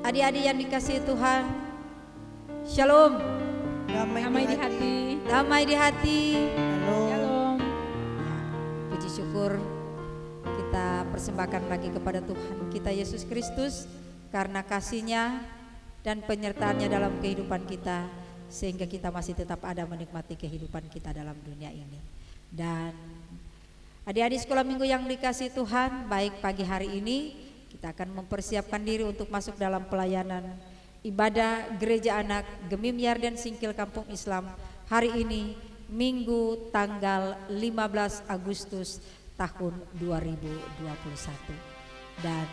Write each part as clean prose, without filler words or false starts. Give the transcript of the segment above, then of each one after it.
Adik-adik yang dikasihi Tuhan, Shalom. Damai di hati. Damai di hati. Shalom. Puji syukur kita persembahkan lagi kepada Tuhan kita Yesus Kristus karena kasih-Nya dan penyertaannya dalam kehidupan kita, sehingga kita masih tetap ada menikmati kehidupan kita dalam dunia ini. Dan adik-adik sekolah minggu yang dikasihi Tuhan, baik pagi hari ini kita akan mempersiapkan diri untuk masuk dalam pelayanan ibadah Gereja Anak Gemim Yarden Singkil Kampung Islam hari ini Minggu tanggal 15 Agustus tahun 2021. Dan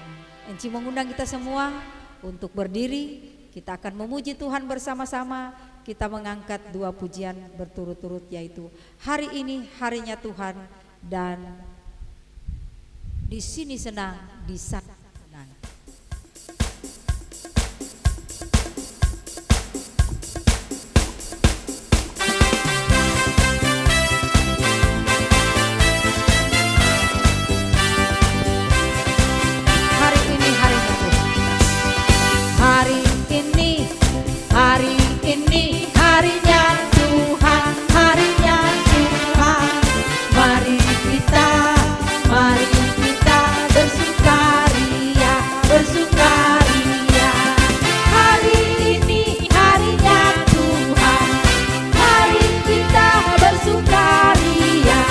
Enci mengundang kita semua untuk berdiri. Kita akan memuji Tuhan bersama-sama. Kita mengangkat dua pujian berturut-turut, yaitu hari ini harinya Tuhan dan di sini senang, di sana senang. Hari ini harinya Tuhan. Hari ini harinya Tuhan, harinya Tuhan. Mari kita bersukaria, bersukaria. Hari ini harinya Tuhan, mari kita bersukaria.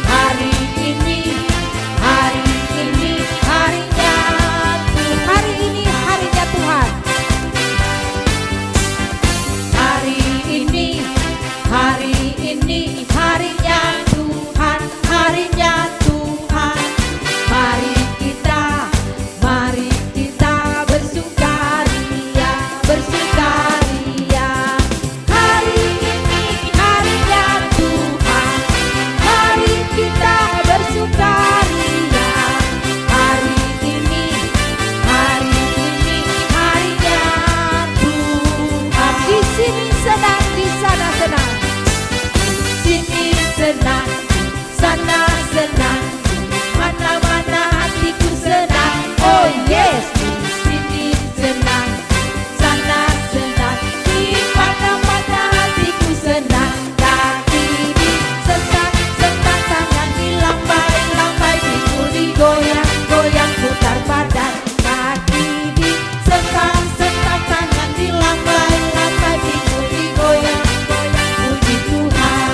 Hari ini harinya Tuhan, hari ini harinya Tuhan. Hari ini harinya Tuhan, harinya Tuhan. Mari kita bersukaria, bersukaria. Hari ini harinya Tuhan, mari kita bersukaria. Hari ini harinya Tuhan. Di sini senang, di sana senang. Sini senang, sana senang, mana-mana hatiku senang. Oh yes, di sini senang, sana senang, di mana-mana hatiku senang. Kaki disesak-sesak, tangan dilambai-lambai, pikul digoyang-goyang, putar badan. Kaki disesak-sesak, tangan dilambai-lambai, pikul digoyang-goyang, puji Tuhan.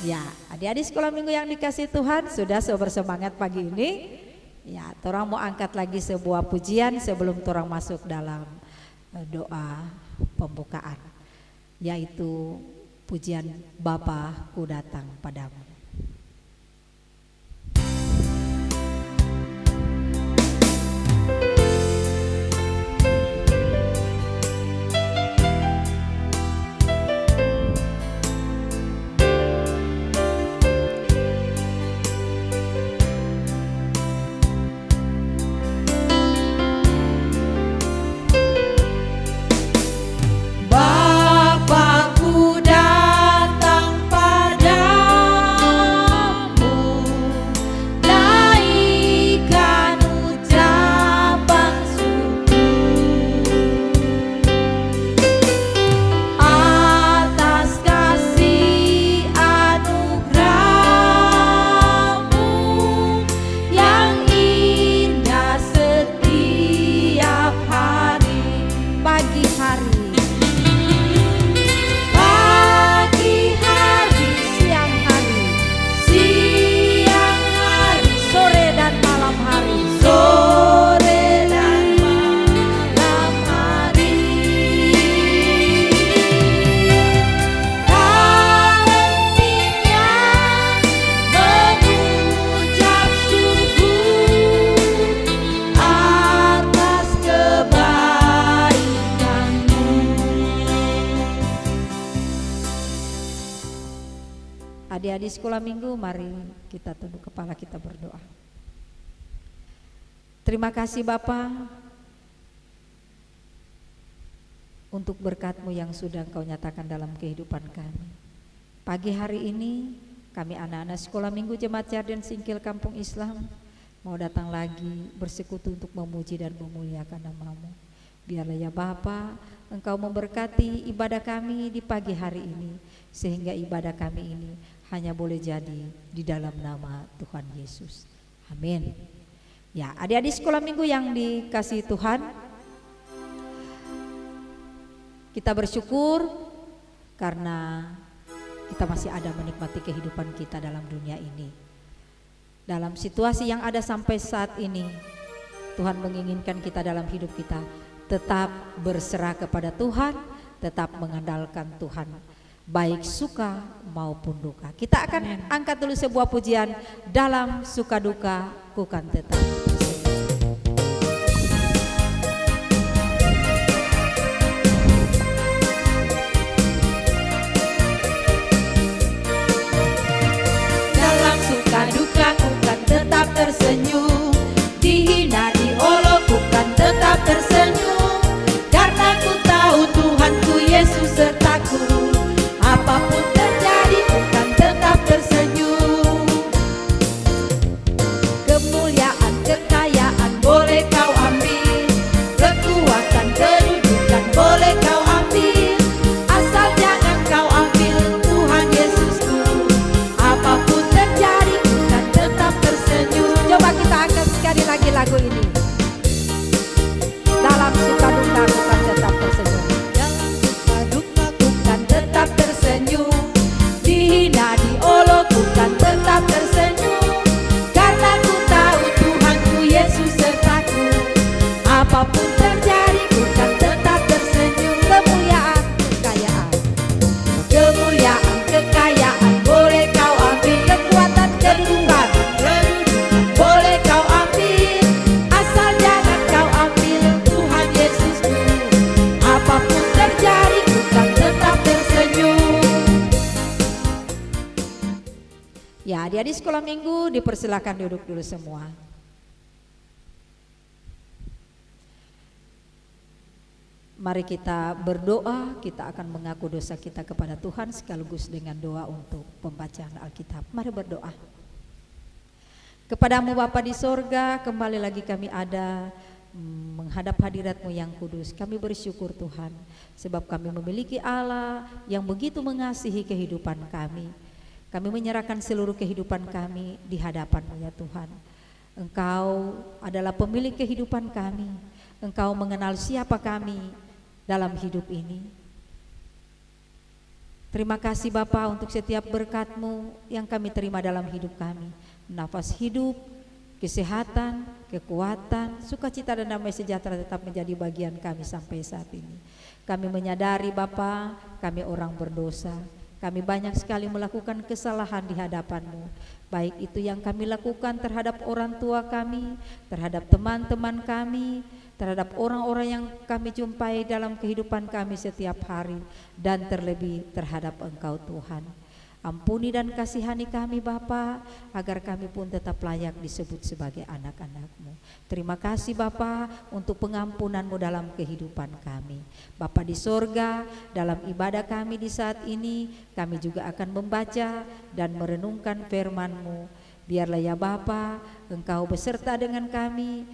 Ya, adik-adik sekolah minggu yang dikasih Tuhan, sudah bersemangat pagi ini. Ya, torang mau angkat lagi sebuah pujian sebelum torang masuk dalam doa pembukaan, yaitu pujian Bapa ku datang padamu. Bapa-Ku datang padamu, naikkan ucapan syukur atas kasih anugerah-Mu yang indah setiap hari. Pagi hari, siang hari, sore dan malam hari, sore dan malam hari. Tak hentinya mengucap syukur atas kebaikan-Mu. Adik-adik sekolah minggu, mari kita tunduk kepala, kita berdoa. Terima kasih Bapa untuk berkat-Mu yang sudah Engkau nyatakan dalam kehidupan kami. Pagi hari ini kami anak-anak sekolah minggu Jemaat Yarden Singkil Kampung Islam mau datang lagi bersekutu untuk memuji dan memuliakan nama-Mu. Biarlah ya Bapa, Engkau memberkati ibadah kami di pagi hari ini, sehingga ibadah kami ini hanya boleh jadi di dalam nama Tuhan Yesus. Amin. Ya, adik-adik sekolah minggu yang dikasihi Tuhan, kita bersyukur karena kita masih ada menikmati kehidupan kita dalam dunia ini. Dalam situasi yang ada sampai saat ini, Tuhan menginginkan kita dalam hidup kita tetap berserah kepada Tuhan, tetap mengandalkan Tuhan, baik suka maupun duka. Kita akan angkat dulu sebuah pujian, dalam suka duka ku kan tetap. Dalam suka duka ku kan tetap tersenyum, dihina diolok ku kan tetap tersenyum, karena ku tahu Tuhanku Yesus sertaku. Apapun terjadi ku kan tetap tersenyum. Kemuliaan, kekayaan boleh kau ambil, kekuatan, kedudukan boleh kau ambil, asal jangan kau ambil Tuhan Yesusku. Apapun terjadi ku kan tetap tersenyum. Coba kita angkat sekali lagi lagu ini. Dalam suka duka ku kan tetap tersenyum. Dalam suka duka ku kan tetap tersenyum, dihina diolok ku kan tetap tersenyum, karena ku tahu Tuhanku Yesus sertaku. Apapun terjadi ku kan tetap tersenyum. Kemuliaan, kekayaan, Kemuliaan, kekayaan boleh kau ambil, kekuatan, kedudukan, boleh kau ambil, asal jangan kau ambil Tuhan Yesusku. Apapun terjadi ku kan tetap tersenyum. ya adik-adik sekolah minggu dipersilakan duduk dulu semua. Mari kita berdoa, kita akan mengaku dosa kita kepada Tuhan sekaligus dengan doa untuk pembacaan Alkitab. Mari berdoa. Kepadamu Bapa di sorga, kembali lagi kami ada menghadap hadirat-Mu yang kudus. Kami bersyukur Tuhan, sebab kami memiliki Allah yang begitu mengasihi kehidupan kami. Kami menyerahkan seluruh kehidupan kami di hadapan-Mu ya Tuhan. Engkau adalah pemilik kehidupan kami. Engkau mengenal siapa kami dalam hidup ini. Terima kasih Bapa untuk setiap berkat-Mu yang kami terima dalam hidup kami. Nafas hidup, kesehatan, kekuatan, sukacita dan damai sejahtera tetap menjadi bagian kami sampai saat ini. Kami menyadari Bapa, kami orang berdosa. Kami banyak sekali melakukan kesalahan di hadapan-Mu, baik itu yang kami lakukan terhadap orang tua kami, terhadap teman-teman kami, terhadap orang-orang yang kami jumpai dalam kehidupan kami setiap hari, dan terlebih terhadap Engkau Tuhan. Ampuni dan kasihani kami Bapa, agar kami pun tetap layak disebut sebagai anak-anak-Mu. Terima kasih Bapa untuk pengampunan-Mu dalam kehidupan kami. Bapa di sorga, dalam ibadah kami di saat ini, kami juga akan membaca dan merenungkan firman-Mu. Biarlah ya Bapa, Engkau beserta dengan kami,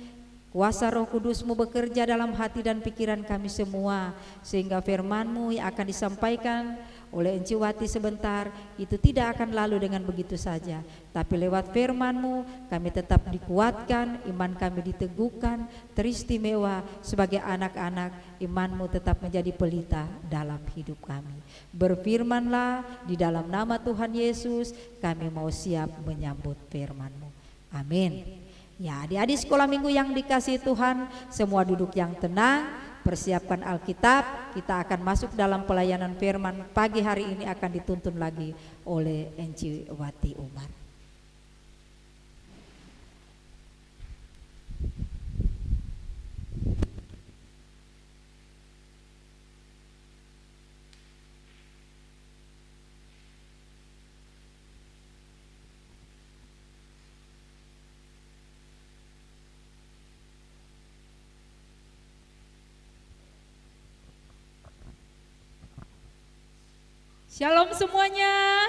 kuasa Roh Kudus-Mu bekerja dalam hati dan pikiran kami semua, sehingga firman-Mu yang akan disampaikan oleh Enci Wati sebentar itu tidak akan lalu dengan begitu saja, tapi lewat firman-Mu kami tetap dikuatkan, iman kami diteguhkan, teristimewa sebagai anak-anak, iman-Mu tetap menjadi pelita dalam hidup kami. Berfirmanlah, di dalam nama Tuhan Yesus kami mau siap menyambut firman-Mu. Amin. Ya, adik-adik sekolah minggu yang dikasihi Tuhan, semua duduk yang tenang, persiapkan Alkitab. Kita akan masuk dalam pelayanan firman. Pagi hari ini akan dituntun lagi oleh Enci Wati Umar. Shalom semuanya.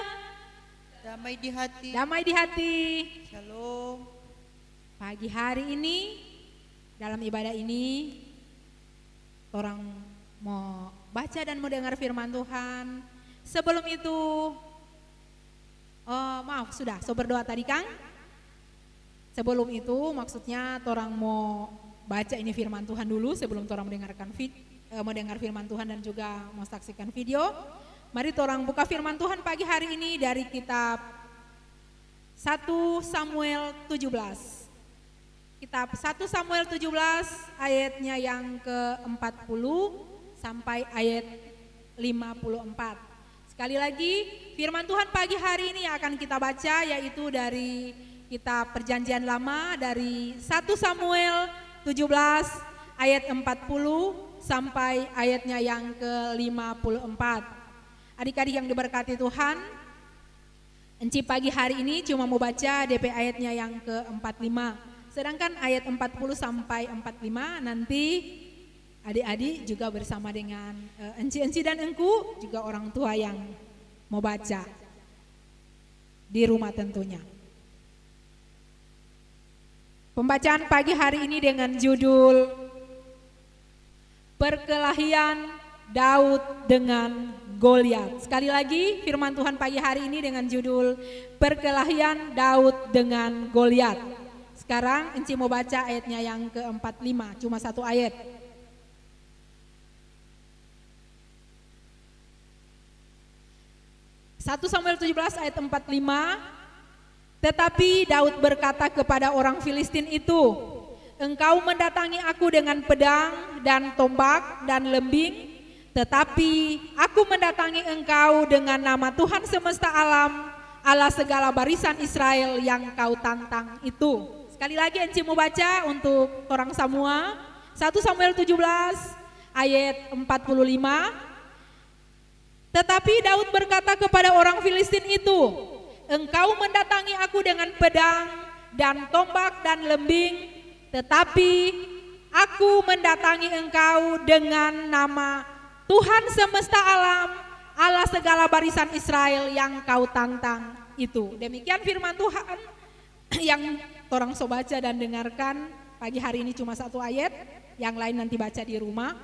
Damai di hati. Damai di hati. Shalom. Pagi hari ini, dalam ibadah ini, orang mau baca dan mau dengar firman Tuhan. Sebelum itu, sudah, so berdoa tadi Kang. Sebelum itu maksudnya orang mau baca ini firman Tuhan dulu sebelum orang mendengar firman Tuhan dan juga mau saksikan video. Mari orang buka firman Tuhan pagi hari ini dari kitab 1 Samuel 17. Kitab 1 Samuel 17 ayatnya yang ke-40 sampai ayat 54. Sekali lagi firman Tuhan pagi hari ini yang akan kita baca yaitu dari kitab Perjanjian Lama dari 1 Samuel 17 ayat 40 sampai ayatnya yang ke-54. Adik-adik yang diberkati Tuhan, Enci pagi hari ini cuma mau baca DP ayatnya yang ke-45. Sedangkan ayat 40 sampai 45 nanti adik-adik juga bersama dengan Enci dan Engku juga orang tua yang mau baca di rumah tentunya. Pembacaan pagi hari ini dengan judul Perkelahian Daud dengan Goliat. Sekali lagi firman Tuhan pagi hari ini dengan judul Perkelahian Daud dengan Goliat. Sekarang Enci mau baca ayatnya yang ke-45, cuma satu ayat. Satu Samuel 17 ayat 45. Tetapi Daud berkata kepada orang Filistin itu, engkau mendatangi aku dengan pedang dan tombak dan lembing, tetapi aku mendatangi engkau dengan nama Tuhan semesta alam, Allah segala barisan Israel yang kau tantang itu. Sekali lagi Enci mau baca untuk orang semua. 1 Samuel 17 ayat 45. Tetapi Daud berkata kepada orang Filistin itu, engkau mendatangi aku dengan pedang dan tombak dan lembing, tetapi aku mendatangi engkau dengan nama Tuhan semesta alam, Allah segala barisan Israel yang kau tantang itu. Demikian firman Tuhan yang orang so baca dan dengarkan pagi hari ini cuma satu ayat, yang lain nanti baca di rumah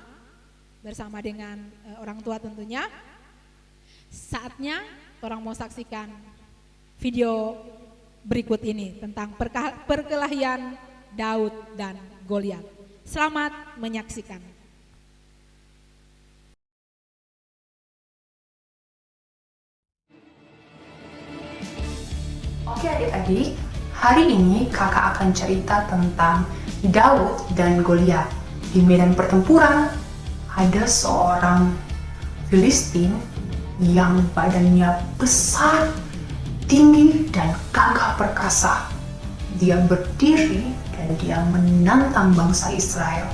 bersama dengan orang tua tentunya. Saatnya orang mau saksikan video berikut ini tentang perkelahian Daud dan Goliat. Selamat menyaksikan. Oke adik-adik, hari ini kakak akan cerita tentang Daud dan Goliat. Di medan pertempuran ada seorang Filistin yang badannya besar, tinggi dan gagah perkasa. Dia berdiri dan dia menantang bangsa Israel.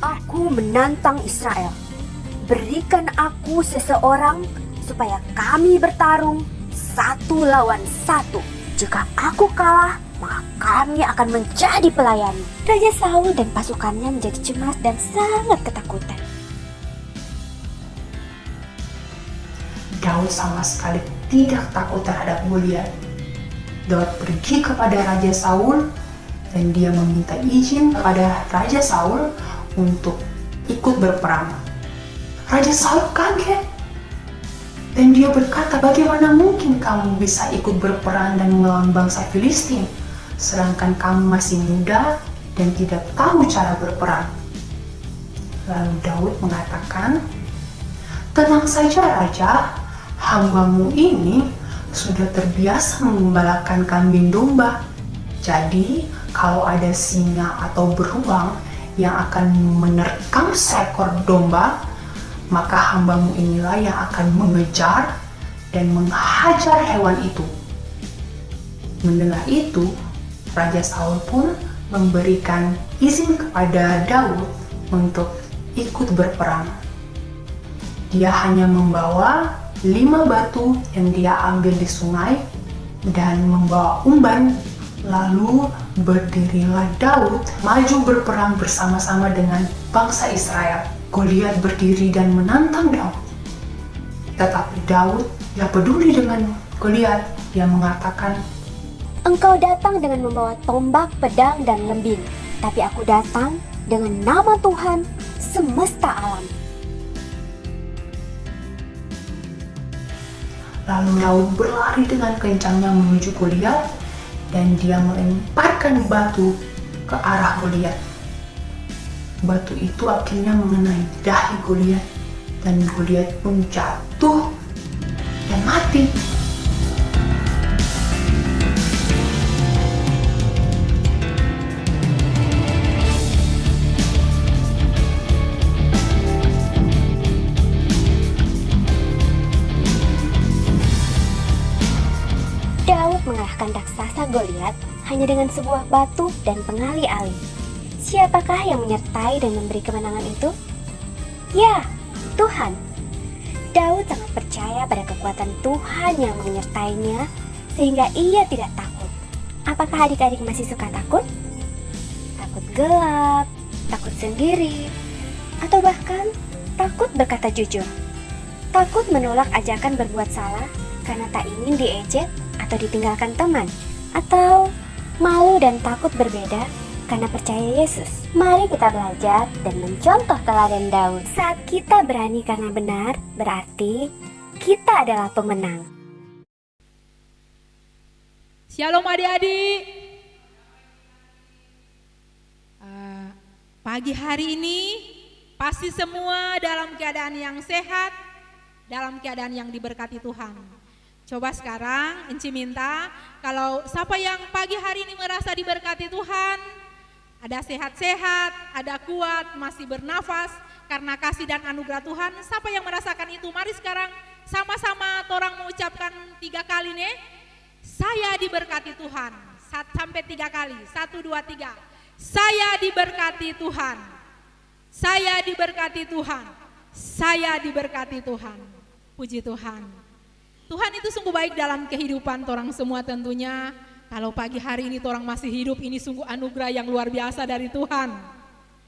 Aku menantang Israel. Berikan aku seseorang supaya kami bertarung 1 lawan 1. Jika aku kalah, maka kami akan menjadi pelayan. Raja Saul dan pasukannya menjadi cemas dan sangat ketakutan. Daud sama sekali tidak takut terhadap Goliat. Daud pergi kepada Raja Saul dan dia meminta izin kepada Raja Saul untuk ikut berperang. Raja Saul kaget dan dia berkata, bagaimana mungkin kamu bisa ikut berperang dan melawan bangsa Filistin, sedangkan kamu masih muda dan tidak tahu cara berperang. Lalu Daud mengatakan, tenang saja Raja, hambamu ini sudah terbiasa mengembalakan kambing domba. Jadi kalau ada singa atau beruang yang akan menerkam seekor domba, maka hambamu inilah yang akan mengejar dan menghajar hewan itu. Mendengar itu, Raja Saul pun memberikan izin kepada Daud untuk ikut berperang. Dia hanya membawa 5 batu yang dia ambil di sungai dan membawa umban. Lalu berdirilah Daud maju berperang bersama-sama dengan bangsa Israel. Goliat berdiri dan menantang Daud. Tetapi Daud tidak peduli dengan Goliat. Dia mengatakan, Engkau datang dengan membawa tombak, pedang, dan lembing. Tapi aku datang dengan nama Tuhan semesta alam. Lalu Daud berlari dengan kencangnya menuju Goliat dan dia melemparkan batu ke arah Goliat. Batu itu akhirnya mengenai dahi Goliat dan Goliat pun jatuh dan mati. Daud mengalahkan raksasa Goliat hanya dengan sebuah batu dan pengali-ali. Siapakah yang menyertai dan memberi kemenangan itu? Ya, Tuhan. Daud sangat percaya pada kekuatan Tuhan yang menyertainya sehingga ia tidak takut. Apakah adik-adik masih suka takut? Takut gelap, takut sendiri, atau bahkan takut berkata jujur. Takut menolak ajakan berbuat salah karena tak ingin diejek atau ditinggalkan teman, atau malu dan takut berbeda karena percaya Yesus. Mari kita belajar dan mencontoh teladan Daud. Saat kita berani karena benar, berarti kita adalah pemenang. Shalom adik-adik. Pagi hari ini pasti semua dalam keadaan yang sehat, dalam keadaan yang diberkati Tuhan. Coba sekarang Enci minta kalau siapa yang pagi hari ini merasa diberkati Tuhan, ada sehat-sehat, ada kuat, masih bernafas karena kasih dan anugerah Tuhan. Siapa yang merasakan itu? Mari sekarang sama-sama orang mengucapkan 3 kali nih. Saya diberkati Tuhan. 1 sampai 3 kali. 1, 2, 3. Saya diberkati Tuhan. Saya diberkati Tuhan. Saya diberkati Tuhan. Puji Tuhan. Tuhan itu sungguh baik dalam kehidupan orang semua tentunya. Kalau pagi hari ini orang masih hidup, ini sungguh anugerah yang luar biasa dari Tuhan.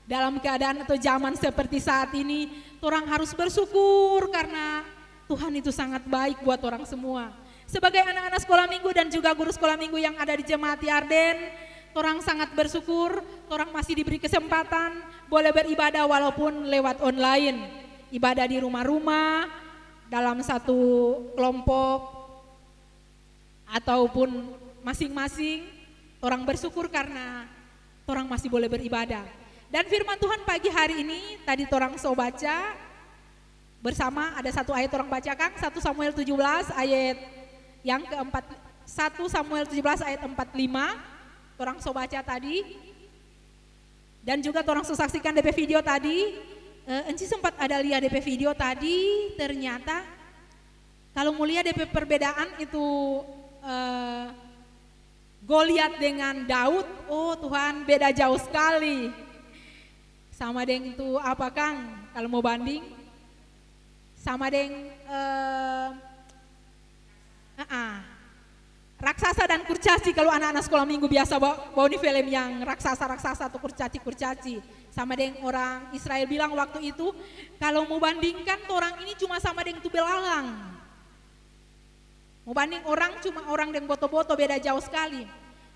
Dalam keadaan atau zaman seperti saat ini, orang harus bersyukur karena Tuhan itu sangat baik buat orang semua. Sebagai anak-anak sekolah minggu dan juga guru sekolah minggu yang ada di Jemaat Yarden, orang sangat bersyukur, orang masih diberi kesempatan boleh beribadah walaupun lewat online. Ibadah di rumah-rumah, dalam satu kelompok ataupun masing-masing, orang bersyukur karena orang masih boleh beribadah. Dan firman Tuhan pagi hari ini tadi orang so baca bersama, ada satu ayat orang bacakan, 1 Samuel 17 ayat yang keempat, 1 Samuel 17 ayat 45, orang so baca tadi. Dan juga orang so saksikan DP video tadi. Enci sempat ada lihat DP video tadi, ternyata kalau mau lihat DP perbedaan itu Goliat dengan Daud, oh Tuhan beda jauh sekali. Sama dengan itu apa Kang, kalau mau banding? Sama dengan raksasa dan kurcaci, kalau anak-anak sekolah minggu biasa bawa nih film yang raksasa-raksasa atau kurcaci-kurcaci. Sama dengan orang Israel bilang waktu itu, kalau mau bandingkan orang ini cuma sama dengan tu belalang. Mau banding orang cuma orang dengan boto-boto, beda jauh sekali.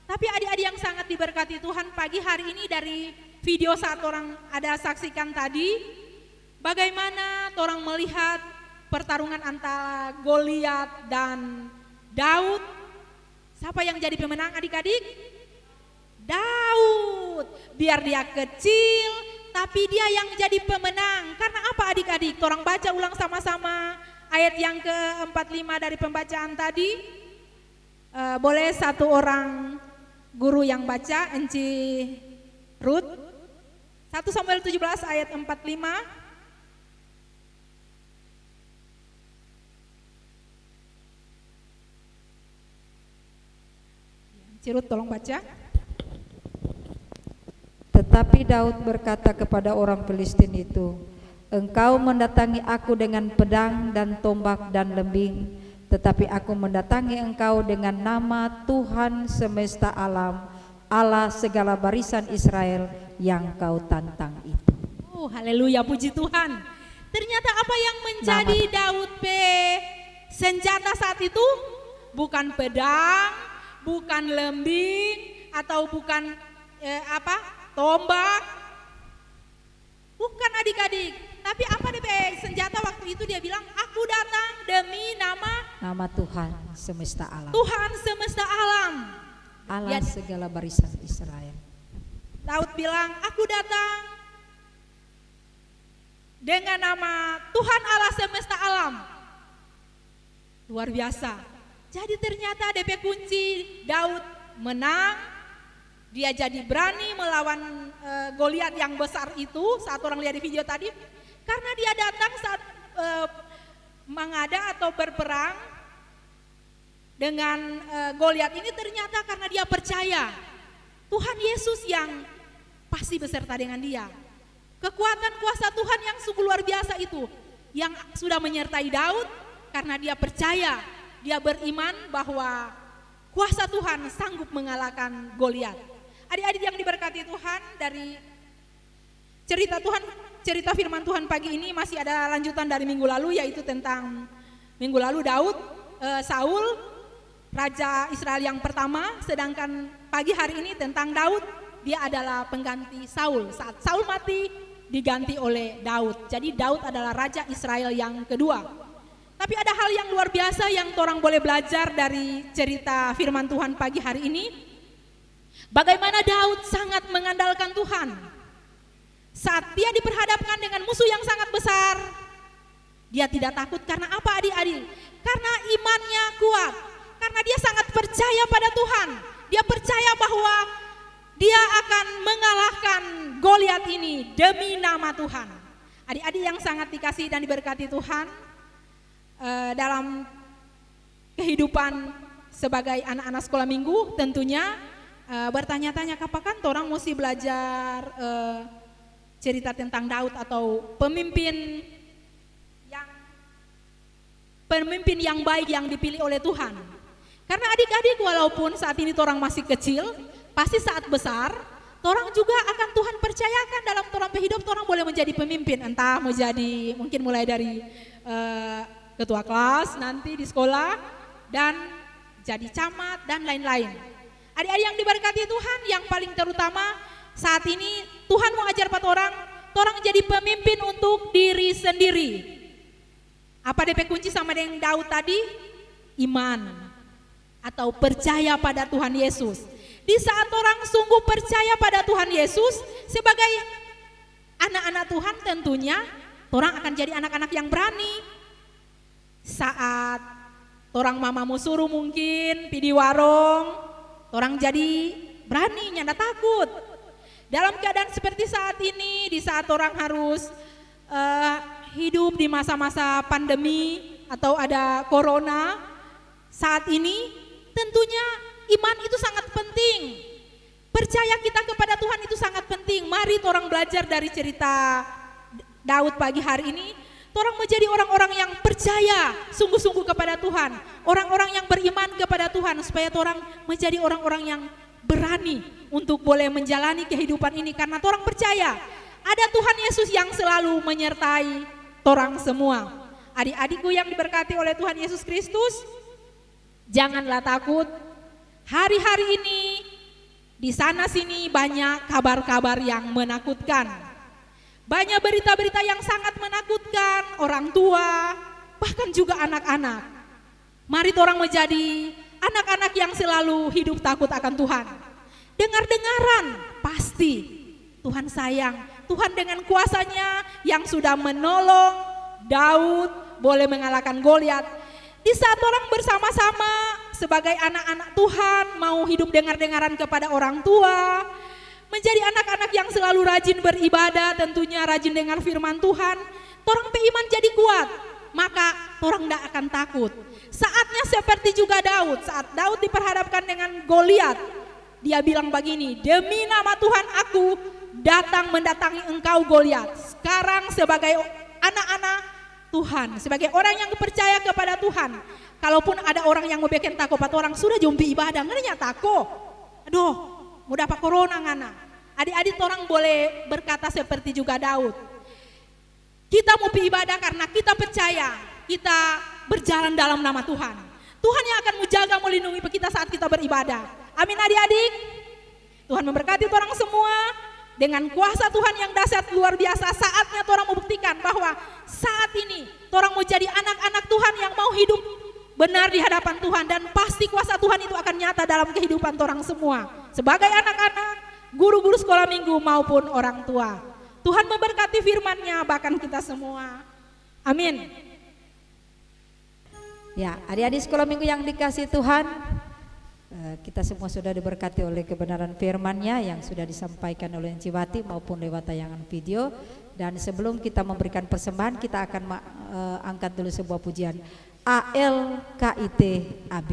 Tapi adik-adik yang sangat diberkati Tuhan, pagi hari ini dari video saat orang ada saksikan tadi, bagaimana orang melihat pertarungan antara Goliat dan Daud. Siapa yang jadi pemenang adik-adik? Daud. Biar dia kecil tapi dia yang jadi pemenang. Karena apa adik-adik? Orang baca ulang sama-sama ayat yang ke-45 dari pembacaan tadi. Boleh satu orang guru yang baca, Enci Ruth. 1 Samuel 17 ayat 45. Cirut tolong baca. Tetapi Daud berkata kepada orang Filistin itu, engkau mendatangi aku dengan pedang dan tombak dan lembing, tetapi aku mendatangi engkau dengan nama Tuhan semesta alam, Allah segala barisan Israel yang kau tantang itu. Oh haleluya, puji Tuhan. Ternyata apa yang menjadi Daud senjata saat itu? Bukan pedang, bukan lembing atau bukan tombak. Bukan adik-adik. Tapi apa senjata waktu itu dia bilang, aku datang demi nama Tuhan semesta alam. Tuhan semesta alam. Allah segala barisan Israel. Daud bilang, aku datang dengan nama Tuhan Allah semesta alam. Luar biasa. Jadi ternyata DP kunci Daud menang. Dia jadi berani melawan Goliat yang besar itu saat orang lihat di video tadi. Karena dia datang saat mengada atau berperang dengan Goliat ini, ternyata karena dia percaya Tuhan Yesus yang pasti beserta dengan dia. Kekuatan kuasa Tuhan yang sungguh luar biasa itu yang sudah menyertai Daud karena dia percaya, dia beriman bahwa kuasa Tuhan sanggup mengalahkan Goliat. Adik-adik yang diberkati Tuhan, dari cerita firman Tuhan pagi ini masih ada lanjutan dari minggu lalu, yaitu tentang minggu lalu Saul, raja Israel yang pertama, sedangkan pagi hari ini tentang Daud, dia adalah pengganti Saul. Saat Saul mati diganti oleh Daud. Jadi Daud adalah raja Israel yang kedua. Tapi ada hal yang luar biasa yang orang boleh belajar dari cerita firman Tuhan pagi hari ini. Bagaimana Daud sangat mengandalkan Tuhan. Saat dia diperhadapkan dengan musuh yang sangat besar, dia tidak takut. Karena apa adik-adik? Karena imannya kuat. Karena dia sangat percaya pada Tuhan. Dia percaya bahwa dia akan mengalahkan Goliat ini demi nama Tuhan. Adik-adik yang sangat dikasihi dan diberkati Tuhan, dalam kehidupan sebagai anak-anak sekolah minggu tentunya bertanya-tanya kapan orang mesti belajar cerita tentang Daud atau pemimpin yang baik yang dipilih oleh Tuhan. Karena adik-adik walaupun saat ini orang masih kecil, pasti saat besar orang juga akan Tuhan percayakan dalam orang hidup, orang boleh menjadi pemimpin, entah menjadi mungkin mulai dari ketua kelas nanti di sekolah dan jadi camat dan lain-lain. Adik-adik yang diberkati Tuhan, yang paling terutama saat ini Tuhan mau ajar pada orang jadi pemimpin untuk diri sendiri. Apa DP kunci sama dengan Daud tadi? Iman atau percaya pada Tuhan Yesus. Di saat orang sungguh percaya pada Tuhan Yesus sebagai anak-anak Tuhan, tentunya orang akan jadi anak-anak yang berani. Saat orang mamamu suruh mungkin di warung, orang jadi berani, nyanda takut. Dalam keadaan seperti saat ini, di saat orang harus hidup di masa-masa pandemi atau ada corona, saat ini tentunya iman itu sangat penting. Percaya kita kepada Tuhan itu sangat penting. Mari orang belajar dari cerita Daud pagi hari ini. Orang menjadi orang-orang yang percaya sungguh-sungguh kepada Tuhan. Orang-orang yang beriman kepada Tuhan. Supaya orang menjadi orang-orang yang berani untuk boleh menjalani kehidupan ini. Karena orang percaya ada Tuhan Yesus yang selalu menyertai orang semua. Adik-adikku yang diberkati oleh Tuhan Yesus Kristus, janganlah takut. Hari-hari ini di sana sini banyak kabar-kabar yang menakutkan. Banyak berita-berita yang sangat menakutkan, orang tua, bahkan juga anak-anak. Mari orang menjadi anak-anak yang selalu hidup takut akan Tuhan. Dengar-dengaran, pasti Tuhan sayang. Tuhan dengan kuasanya yang sudah menolong Daud boleh mengalahkan Goliat. Di saat orang bersama-sama sebagai anak-anak Tuhan mau hidup dengar-dengaran kepada orang tua, menjadi anak-anak yang selalu rajin beribadah, tentunya rajin dengar firman Tuhan, orang beriman jadi kuat, maka orang tidak akan takut. Saatnya seperti juga Daud, saat Daud diperhadapkan dengan Goliat, dia bilang begini, demi nama Tuhan aku datang mendatangi engkau Goliat. Sekarang sebagai anak-anak Tuhan, sebagai orang yang percaya kepada Tuhan, kalaupun ada orang yang mau bikin takut pada orang, sudah jombi ibadah, nggak takut. Aduh, mau dapat corona ngana. Adik-adik orang boleh berkata seperti juga Daud. Kita mau ibadah karena kita percaya, kita berjalan dalam nama Tuhan. Tuhan yang akan menjaga, melindungi kita saat kita beribadah. Amin adik-adik. Tuhan memberkati orang semua. Dengan kuasa Tuhan yang dahsyat luar biasa, saatnya orang membuktikan bahwa saat ini orang mau jadi anak-anak Tuhan yang mau hidup benar di hadapan Tuhan, dan pasti kuasa Tuhan itu akan nyata dalam kehidupan orang semua sebagai anak-anak, guru-guru sekolah minggu maupun orang tua. Tuhan memberkati firman-Nya bahkan kita semua. Amin. Ya, adik-adik sekolah minggu yang dikasih Tuhan, kita semua sudah diberkati oleh kebenaran firman-Nya yang sudah disampaikan oleh Enciwati maupun lewat tayangan video. Dan sebelum kita memberikan persembahan, kita akan angkat dulu sebuah pujian ALKIT AB.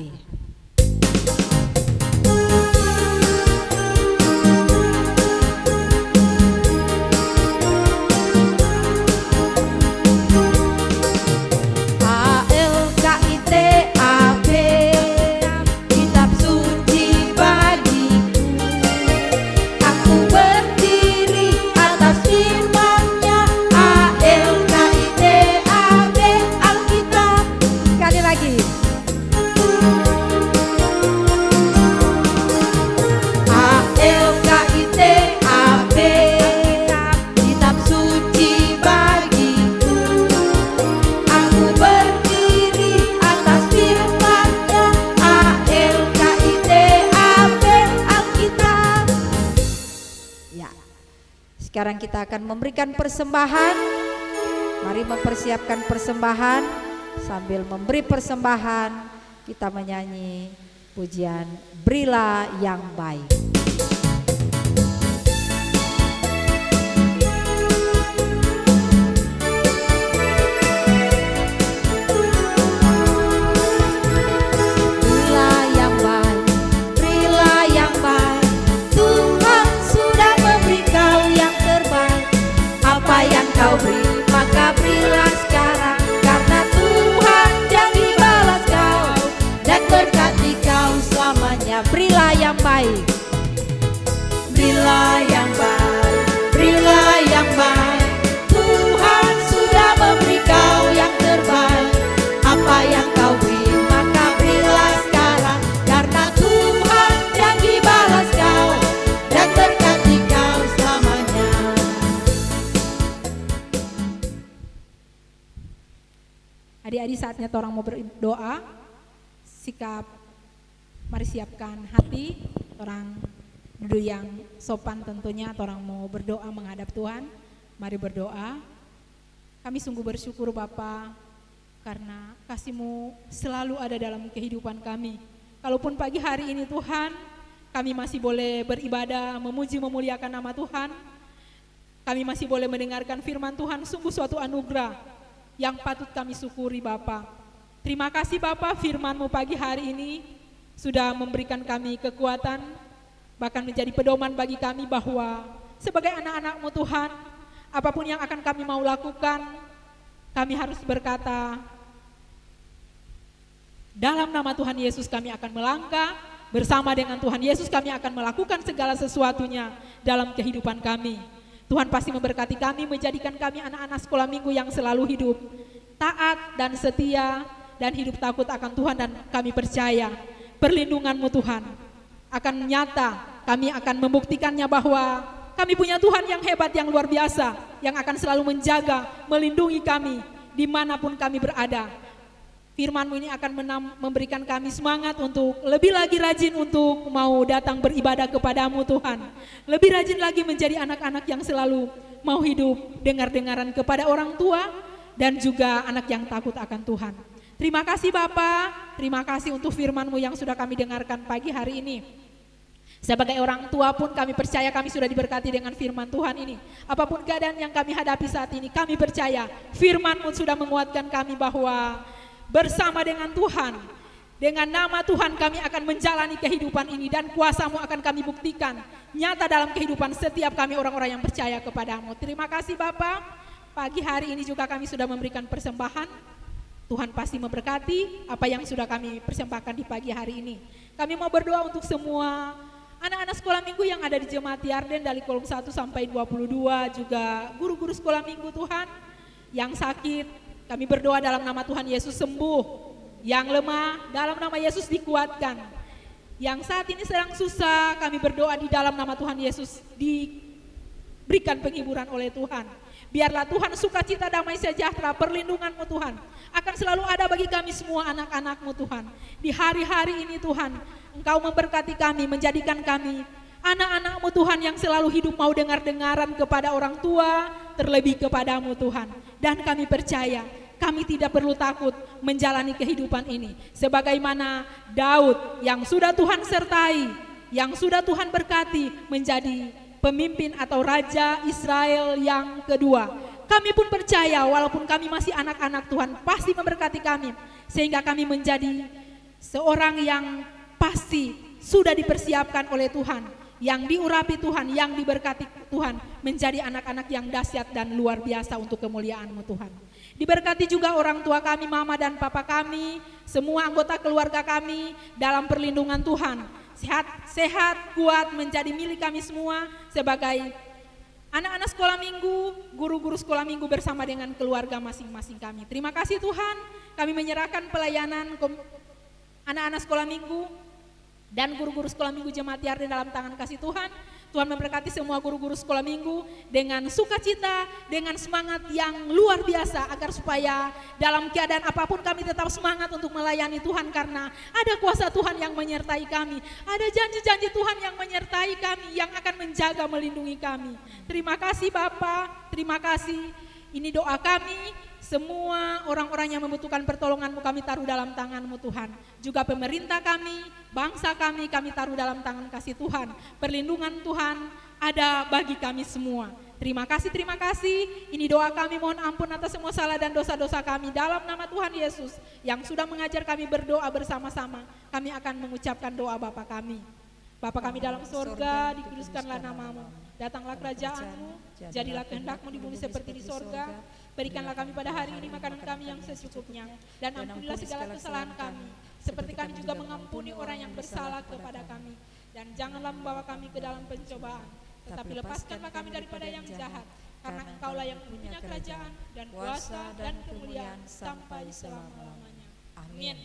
Sekarang kita akan memberikan persembahan. Mari mempersiapkan persembahan. Sambil memberi persembahan, kita menyanyi pujian Berilah yang Baik. Kau beri, maka berilah sekarang, karena Tuhan janji balas kau dan berkati kau selamanya. Berilah yang baik. Berilah yang baik, berilah yang baik. Tuhan sudah memberi kau yang terbaik. Apa yang kau beri, maka berilah sekarang, karena Tuhan janji balas kau dan berkati kau selamanya. Adik-adik, saatnya orang mau berdoa. Sikap, mari siapkan hati. Orang duduk yang sopan tentunya. Orang mau berdoa menghadap Tuhan. Mari berdoa. Kami sungguh bersyukur Bapa, karena kasih-Mu selalu ada dalam kehidupan kami. Kalaupun pagi hari ini Tuhan, kami masih boleh beribadah, memuji, memuliakan nama Tuhan. Kami masih boleh mendengarkan firman Tuhan, sungguh suatu anugerah yang patut kami syukuri Bapa. Terima kasih Bapa, firman-Mu pagi hari ini sudah memberikan kami kekuatan, bahkan menjadi pedoman bagi kami bahwa sebagai anak-anak-Mu Tuhan, apapun yang akan kami mau lakukan, kami harus berkata, dalam nama Tuhan Yesus kami akan melangkah, bersama dengan Tuhan Yesus kami akan melakukan segala sesuatunya dalam kehidupan kami. Tuhan pasti memberkati kami, menjadikan kami anak-anak sekolah minggu yang selalu hidup taat dan setia dan hidup takut akan Tuhan, dan kami percaya perlindungan-Mu Tuhan akan nyata. Kami akan membuktikannya bahwa kami punya Tuhan yang hebat, yang luar biasa, yang akan selalu menjaga, melindungi kami dimanapun kami berada. Firman-Mu ini akan memberikan kami semangat untuk lebih lagi rajin untuk mau datang beribadah kepada-Mu Tuhan. Lebih rajin lagi menjadi anak-anak yang selalu mau hidup dengar-dengaran kepada orang tua dan juga anak yang takut akan Tuhan. Terima kasih Bapa, terima kasih untuk firman-Mu yang sudah kami dengarkan pagi hari ini. Sebagai orang tua pun kami percaya kami sudah diberkati dengan firman Tuhan ini. Apapun keadaan yang kami hadapi saat ini, kami percaya firman-Mu sudah menguatkan kami bahwa bersama dengan Tuhan, dengan nama Tuhan kami akan menjalani kehidupan ini, dan kuasa-Mu akan kami buktikan nyata dalam kehidupan setiap kami orang-orang yang percaya kepada-Mu. Terima kasih Bapa. Pagi hari ini juga kami sudah memberikan persembahan. Tuhan pasti memberkati apa yang sudah kami persembahkan di pagi hari ini. Kami mau berdoa untuk semua anak-anak sekolah minggu yang ada di Jemaat Yarden dari kolom 1 sampai 22, juga guru-guru sekolah minggu Tuhan yang sakit. Kami berdoa dalam nama Tuhan Yesus sembuh, yang lemah dalam nama Yesus dikuatkan. Yang saat ini sedang susah, kami berdoa di dalam nama Tuhan Yesus diberikan penghiburan oleh Tuhan. Biarlah Tuhan sukacita, damai sejahtera, perlindungan-Mu Tuhan akan selalu ada bagi kami semua anak-anak-Mu Tuhan. Di hari-hari ini Tuhan, Engkau memberkati kami, menjadikan kami anak-anak-Mu Tuhan yang selalu hidup mau dengar-dengaran kepada orang tua, terlebih kepada-Mu Tuhan. Dan kami percaya, kami tidak perlu takut menjalani kehidupan ini. Sebagaimana Daud yang sudah Tuhan sertai, yang sudah Tuhan berkati menjadi pemimpin atau raja Israel yang kedua. Kami pun percaya walaupun kami masih anak-anak Tuhan pasti memberkati kami. Sehingga kami menjadi seorang yang pasti sudah dipersiapkan oleh Tuhan, yang diurapi Tuhan, yang diberkati Tuhan, menjadi anak-anak yang dahsyat dan luar biasa untuk kemuliaan-Mu Tuhan. Diberkati juga orang tua kami, mama dan papa kami, semua anggota keluarga kami dalam perlindungan Tuhan. Sehat, kuat, menjadi milik kami semua sebagai anak-anak sekolah minggu, guru-guru sekolah minggu bersama dengan keluarga masing-masing kami. Terima kasih Tuhan, kami menyerahkan pelayanan anak-anak sekolah minggu dan guru-guru sekolah minggu Jemaat Yarden dalam tangan kasih Tuhan. Tuhan memberkati semua guru-guru sekolah minggu dengan sukacita, dengan semangat yang luar biasa, agar supaya dalam keadaan apapun kami tetap semangat untuk melayani Tuhan, karena ada kuasa Tuhan yang menyertai kami, ada janji-janji Tuhan yang menyertai kami, yang akan menjaga, melindungi kami. Terima kasih Bapa, terima kasih. Ini doa kami. Semua orang-orang yang membutuhkan pertolongan-Mu kami taruh dalam tangan-Mu Tuhan. Juga pemerintah kami, bangsa kami taruh dalam tangan kasih Tuhan. Perlindungan Tuhan ada bagi kami semua. Terima kasih, terima kasih. Ini doa kami, mohon ampun atas semua salah dan dosa-dosa kami. Dalam nama Tuhan Yesus yang sudah mengajar kami berdoa bersama-sama, kami akan mengucapkan doa Bapa kami. Bapa kami dalam sorga, dikuduskanlah nama-Mu. Datanglah kerajaan-Mu, jadilah kehendak-Mu di bumi seperti di sorga. Berikanlah kami pada hari ini makanan kami yang secukupnya, dan ampunilah segala kesalahan kami, seperti kami juga mengampuni orang yang bersalah kepada kami. Dan janganlah membawa kami ke dalam pencobaan, tetapi lepaskanlah kami daripada yang jahat, karena Engkaulah yang punya kerajaan dan kuasa dan kemuliaan sampai selama-lamanya. Amin.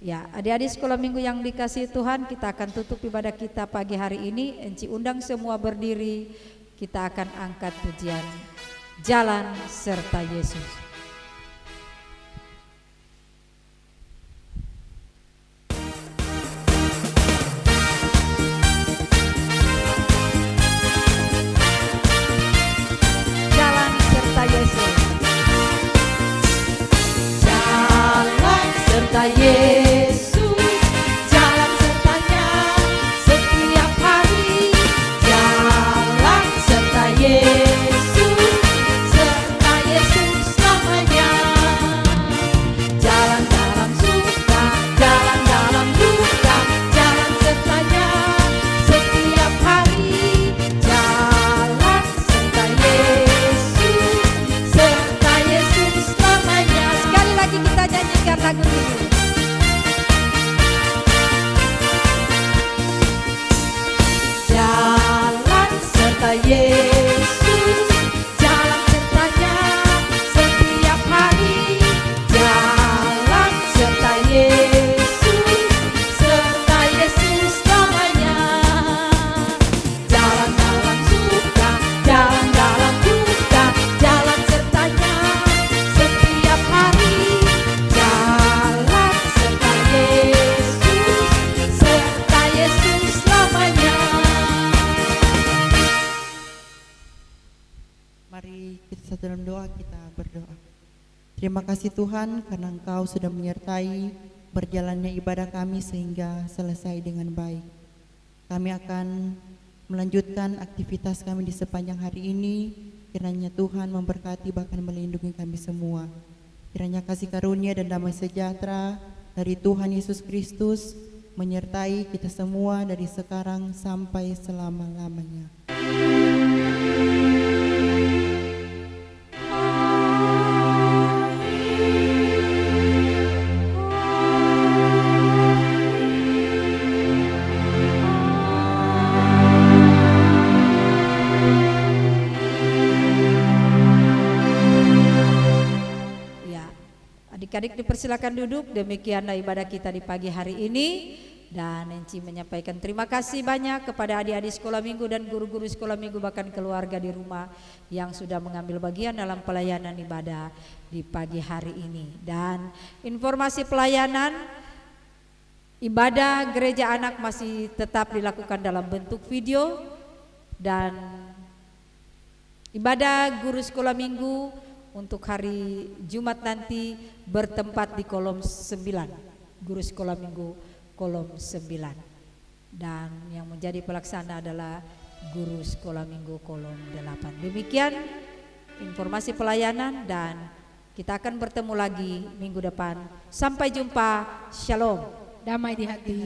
Ya, adik-adik sekolah minggu yang dikasihi Tuhan, kita akan tutup ibadah kita pagi hari ini. Enci undang semua berdiri, kita akan angkat pujian Jalan Serta Yesus. Jalan Serta Yesus. Jalan serta Yesus, jalan sertanya setiap hari. Jalan serta Yesus, serta Yesus namanya. Jalan dalam suka, jalan dalam duka, jalan sertanya setiap hari. Jalan serta Yesus, serta Yesus namanya. Sekali lagi kita nyanyikan lagu ini. Jalan serta Yesus, jalan sertanya setiap hari. Jalan serta Yesus, serta Yesus namanya. Jalan dalam suka, jalan dalam duka, jalan sertanya setiap hari. Jalan serta Yesus, serta Yesus namanya. Mari kita dalam doa, kita berdoa. Terima kasih Tuhan karena Engkau sudah menyertai berjalannya ibadah kami sehingga selesai dengan baik. Kami akan melanjutkan aktivitas kami di sepanjang hari ini. Kiranya Tuhan memberkati bahkan melindungi kami semua. Kiranya kasih karunia dan damai sejahtera dari Tuhan Yesus Kristus menyertai kita semua dari sekarang sampai selama-lamanya. Ya, Adik-adik dipersilakan duduk. Demikianlah ibadah kita di pagi hari ini. Dan Enci menyampaikan terima kasih banyak kepada adik-adik sekolah minggu dan guru-guru sekolah minggu, bahkan keluarga di rumah yang sudah mengambil bagian dalam pelayanan ibadah di pagi hari ini. Dan informasi pelayanan ibadah gereja anak masih tetap dilakukan dalam bentuk video, dan ibadah guru sekolah minggu untuk hari Jumat nanti bertempat di kolom 9, guru sekolah minggu kolom 9, dan yang menjadi pelaksana adalah guru sekolah minggu kolom 8. Demikian informasi pelayanan, dan kita akan bertemu lagi minggu depan. Sampai jumpa, shalom. Damai di hati.